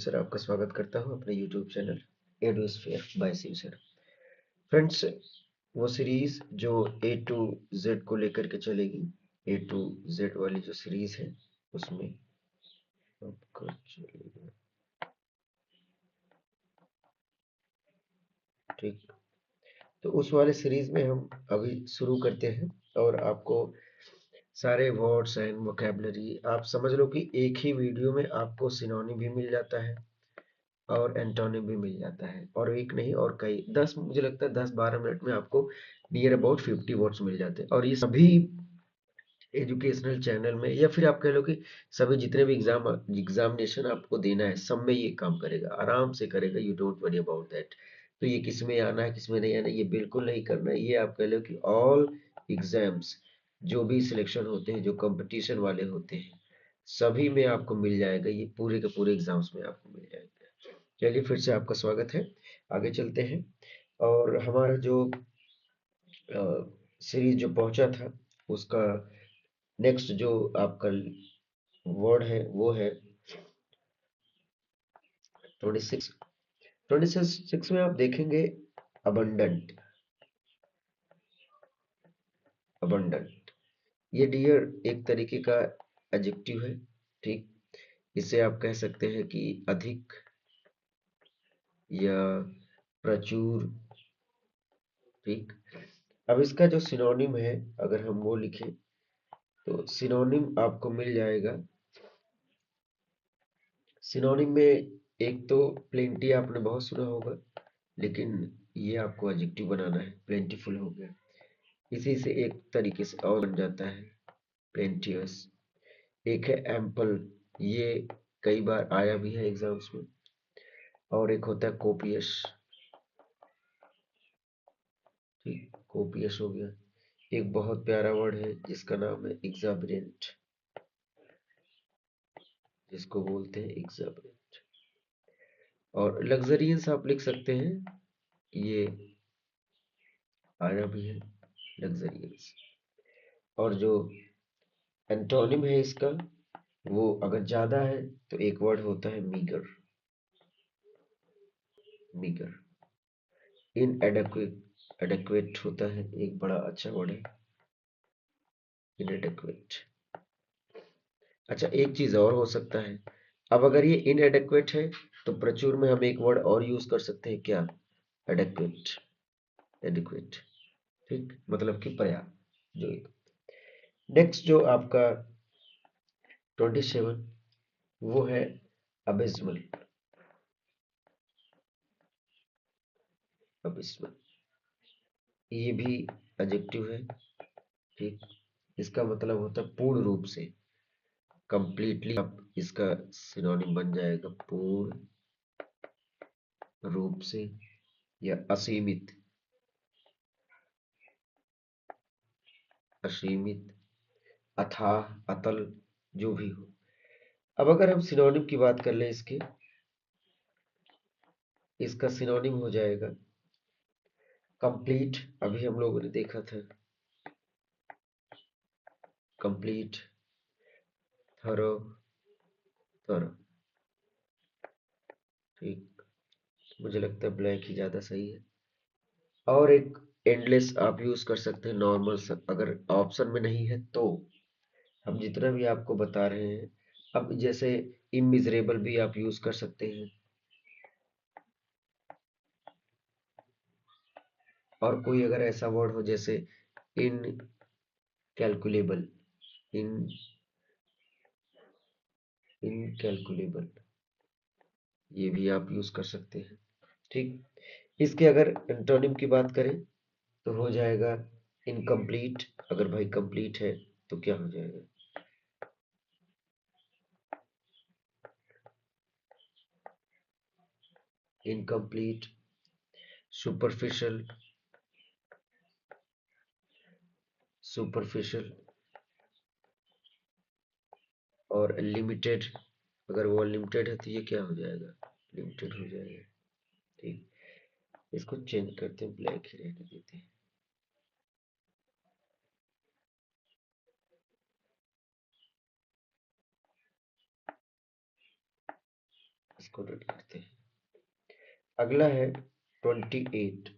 Sir आपका स्वागत करता हूं अपने YouTube चैनल एडोस्फेयर बाय शिव सर। फ्रेंड्स, वो सीरीज जो ए टू जेड को लेकर के चलेगी, ए टू जेड वाली जो सीरीज है उसमें आपका चलेगा। ठीक, तो उस वाले सीरीज में हम अभी शुरू करते हैं और आपको सारे वर्ड्स एंड वोकैबुलरी आप समझ लो कि एक ही वीडियो में आपको सिनोनिम भी मिल जाता है और एंटोनिम भी मिल जाता है, और एक नहीं और कई 10, मुझे लगता है 10-12 मिनट में आपको नियर अबाउट 50 वर्ड्स मिल जाते हैं। और ये सभी एजुकेशनल चैनल में, या फिर आप कह लो कि सभी जितने भी एग्जामिनेशन आपको देना है सब में ये काम करेगा, आराम से करेगा। You don't worry about that. तो ये किस में आना है किस में नहीं आना ये बिल्कुल नहीं करना है। ये आप कह लो कि ऑल एग्जाम्स जो भी सिलेक्शन होते हैं, जो कंपटीशन वाले होते हैं, सभी में आपको मिल जाएगा। ये पूरे के पूरे एग्जाम्स में आपको मिल जाएगा। चलिए, फिर से आपका स्वागत है। आगे चलते हैं। और हमारा जो सीरीज जो पहुंचा था उसका नेक्स्ट जो आपका वर्ड है वो है 26। 26 में आप देखेंगे अबंडेंट। अबंडेंट ये डियर एक तरीके का एडजेक्टिव है। ठीक, इसे आप कह सकते हैं कि अधिक या प्रचुर। ठीक, अब इसका जो सिनोनिम है अगर हम वो लिखें तो सिनोनिम आपको मिल जाएगा। सिनोनिम में एक तो प्लेंटी आपने बहुत सुना होगा, लेकिन ये आपको एडजेक्टिव बनाना है। प्लेंटीफुल हो गया, इसी से एक तरीके से और बन जाता है प्लेंटियस। एक है एम्पल, ये कई बार आया भी है एग्जाम्स में। और एक होता है कोपियस। ठीक, कोपियस हो गया। एक बहुत प्यारा वर्ड है जिसका नाम है एग्जाबरेंट, जिसको बोलते हैं एग्जाबरेंट। और लग्जरियंस आप लिख सकते हैं, ये आया भी है लग्जरियंस। और जो एंटोनिम है इसका, वो अगर ज्यादा है तो एक वर्ड होता है मीगर। मीगर इनएडेक्वेट, एडेक्वेट होता है, एक बड़ा अच्छा वर्ड है इनएडेक्वेट। अच्छा, एक चीज और हो सकता है। अब अगर ये इनएडेक्वेट है तो प्रचुर में हम एक वर्ड और यूज कर सकते हैं, क्या? एडेक्वेट। एडिक्वेट, ठीक, मतलब कि पर्याप्त। जो नेक्स्ट जो आपका 27 वो है अबिस्मल। अबिस्मल ये भी एडजेक्टिव है। ठीक, इसका मतलब होता है पूर्ण रूप से, कंप्लीटली। आप इसका सिनोनिम बन जाएगा पूर्ण रूप से या असीमित। असीमित, अथाह, अतल, जो भी हो। अब अगर हम सिनोनिम की बात कर लें इसके, इसका सिनोनिम हो जाएगा कंप्लीट। अभी हम लोगों ने देखा था कंप्लीट, थरो, थरो। ठीक, मुझे लगता है ब्लैक ही ज्यादा सही है। और एक एंडलेस आप यूज कर सकते हैं नॉर्मल, अगर ऑप्शन में नहीं है तो। हम जितना भी आपको बता रहे हैं, अब जैसे इमिजरेबल भी आप यूज कर सकते हैं। और कोई अगर ऐसा वर्ड हो जैसे इनकैलकुलेबल, इन इनकैलकुलेबल, ये भी आप यूज कर सकते हैं। ठीक, इसके अगर एंटोनिम की बात करें तो हो जाएगा इनकम्प्लीट। अगर भाई कंप्लीट है तो क्या हो जाएगा? इनकम्प्लीट, सुपरफिशियल, सुपरफिशियल और लिमिटेड। अगर वो लिमिटेड है तो ये क्या हो जाएगा? लिमिटेड हो जाएगा। ठीक, इसको चेंज करते हैं, ब्लैक ही रहने देते हैं। इसको नोट करते हैं। अगला है 28।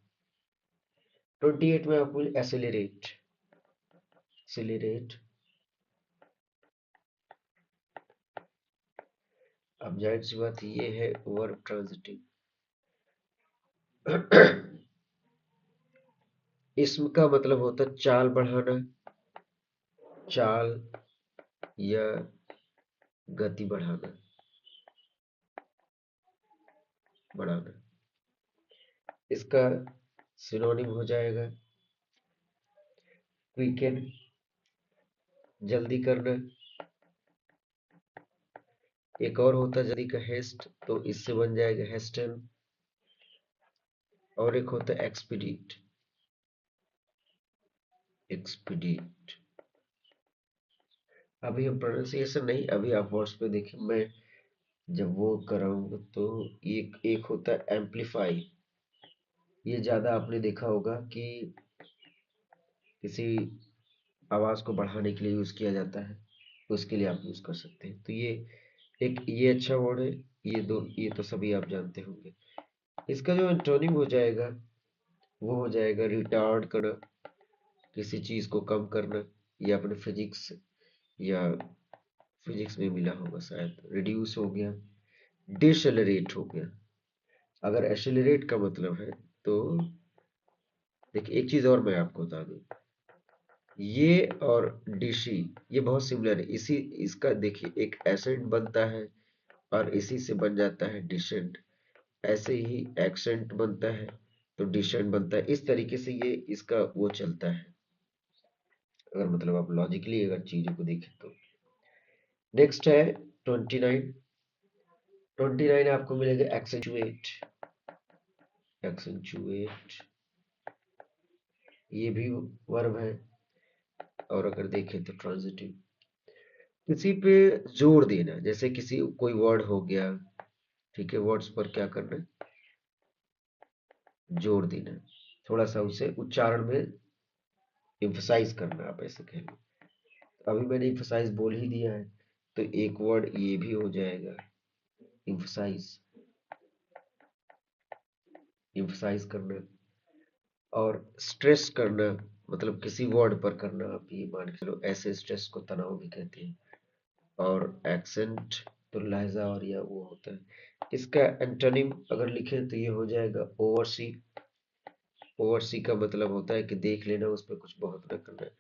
28 में आपको एसिलरेट। एक्सिलरेट। अब जाहिर सी बात ये है वर्ब ट्रांजिटिव। इसम का मतलब होता है चाल बढ़ाना, चाल या गति बढ़ाना, बढ़ाना। इसका सिनोनिम हो जाएगा क्विकन, जल्दी करना। एक और होता है जल्दी का हेस्ट, तो इससे बन जाएगा हेस्टन। और एक होता है एक्सपीडिट, एक्सपीडिट। अभी हम प्रोनाउंसिएशन नहीं, अभी आप वर्ड्स पे देखिए, मैं जब वो कराऊंगा तो एक होता है एम्पलीफाई। ये ज्यादा आपने देखा होगा कि किसी आवाज को बढ़ाने के लिए यूज किया जाता है, उसके लिए आप यूज कर सकते हैं। तो ये अच्छा वर्ड है। ये तो सभी आप जानते होंगे। इसका जो एंटोनिम हो जाएगा वो हो जाएगा रिटार्ड करना, किसी चीज को कम करना। ये अपने फिजिक्स में मिला होगा शायद। रिड्यूस हो गया, डिसेलरेट हो गया। अगर एसेलरेट का मतलब है तो देखिए, एक चीज और मैं आपको बता दूं, ये और डीसी ये बहुत सिमिलर है। इसी इसका देखिए, एक एसेंट बनता है और इसी से बन जाता है डिसेंट। ऐसे ही एक्सेंट बनता है तो डिसेंट बनता है। इस तरीके से ये इसका वो चलता है, अगर मतलब आप लॉजिकली अगर चीजों को देखें तो। नेक्स्ट है 29। 29 आपको मिलेगा एक्सेंचुएट। एक्सेंचुएट ये भी वर्ब है, और अगर देखें तो ट्रांजिटिव। किसी पे जोर देना, जैसे किसी कोई वर्ड हो गया, ठीक है, वर्ड्स पर क्या करना है, जोर देना, थोड़ा सा उसे उच्चारण में एम्फसाइज करना, आप ऐसे कह लो। अभी मैंने एम्फसाइज बोल ही दिया है, तो एक वर्ड ये भी हो जाएगा एम्फसाइज, एम्फसाइज करना। और स्ट्रेस करना, मतलब किसी वर्ड पर करना, आप ये मान के चलो, ऐसे स्ट्रेस को तनाव भी कहते हैं। और एक्सेंट तो लहजा और या वो होता है। इसका एंटोनिम अगर लिखें तो ये हो जाएगा ओवरसी। ओवरसी का मतलब होता है कि देख लेना, उस पर कुछ बहुत न करना।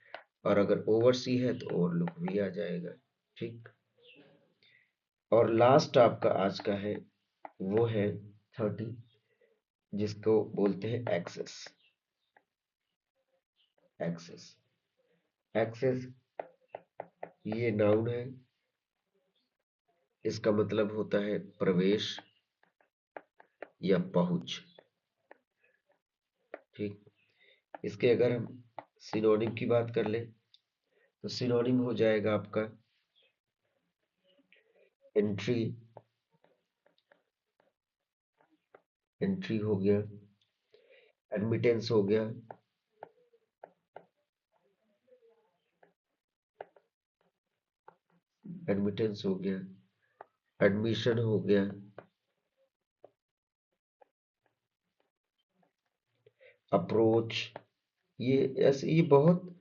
और अगर ओवरसी है तो ओवरलुक भी आ जाएगा, ठीक। और लास्ट आपका आज का है वो है 30, जिसको बोलते हैं एक्सेस। एक्सेस, एक्सेस ये नाउन है। इसका मतलब होता है प्रवेश या पहुंच, ठीक। इसके अगर हम सिनोनिम की बात कर ले तो सिनोनिम हो जाएगा आपका एंट्री। एंट्री हो गया, एडमिटेंस हो गया, एडमिटेंस हो गया, एडमिशन हो गया, अप्रोच। ये ऐसे, ये बहुत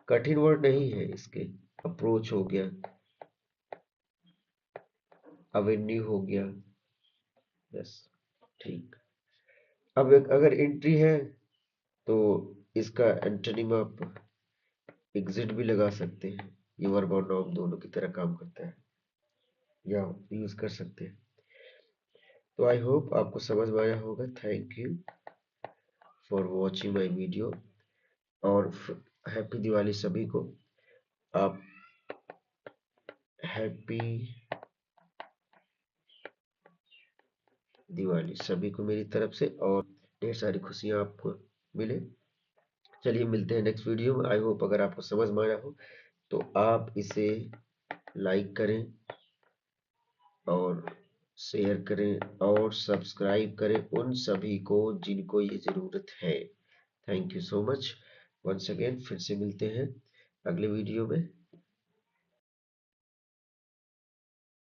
कठिन वर्ड नहीं है इसके। अप्रोच हो गया, अवेन्यू हो गया, यस, ठीक। अब अगर एंट्री है तो इसका एंटोनिम आप एग्जिट भी लगा सकते हैं। ये वर्ब और नाउन दोनों की तरह काम करता है, या यूज कर सकते हैं। तो आई होप आपको समझ में आया होगा। Thank you for watching my video, और हैप्पी दिवाली सभी को। आप हैप्पी दिवाली सभी को मेरी तरफ से, और ढेर सारी खुशियां आपको मिले। चलिए मिलते हैं नेक्स्ट वीडियो में। आई होप अगर आपको समझ में आया हो तो आप इसे लाइक करें और शेयर करें और सब्सक्राइब करें उन सभी को जिनको ये ज़रूरत है। Thank you so much once again. फिर से मिलते हैं अगले वीडियो में।